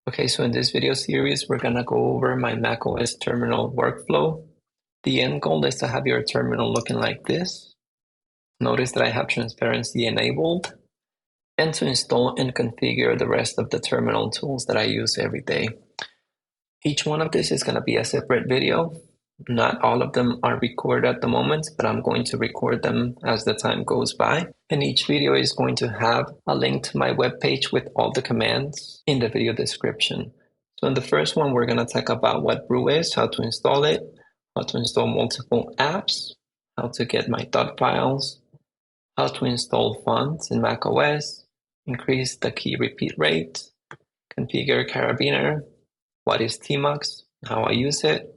Okay, so in this video series, we're gonna go over my macOS terminal workflow. The end goal is to have your terminal looking like this. Notice that I have transparency enabled, and to install and configure the rest of the terminal tools that I use every day. Each one of this is gonna be a separate video. Not all of them are recorded at the moment, but I'm going to record them as the time goes by. And each video is going to have a link to my webpage with all the commands in the video description. So in the first one, we're going to talk about what Brew is, how to install it, how to install multiple apps, how to get my dot files, how to install fonts in macOS, increase the key repeat rate, configure Carabiner, what is Tmux, how I use it,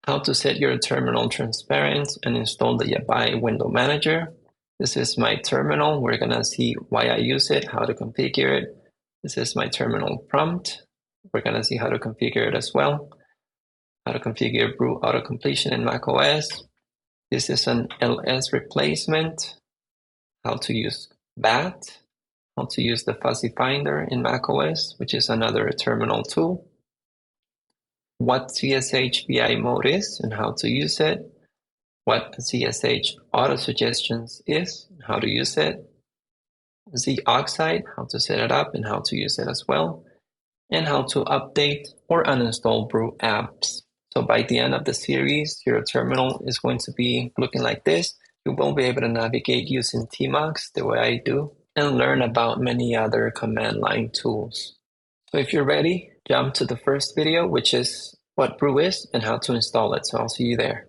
how to set your terminal transparent and install the Yabai window manager. This is my terminal. We're gonna see why I use it, how to configure it. This is my terminal prompt. We're gonna see how to configure it as well. How to configure Brew auto completion in macOS. This is an LS replacement. How to use BAT. How to use the Fuzzy Finder in macOS, which is another terminal tool. What CSH VI mode is and how to use it, what CSH auto suggestions is, how to use it, ZOxide, how to set it up and how to use it as well, and how to update or uninstall Brew apps. So by the end of the series, your terminal is going to be looking like this. You will be able to navigate using Tmux the way I do and learn about many other command line tools. So if you're ready, jump to the first video, which is what Brew is and how to install it. So I'll see you there.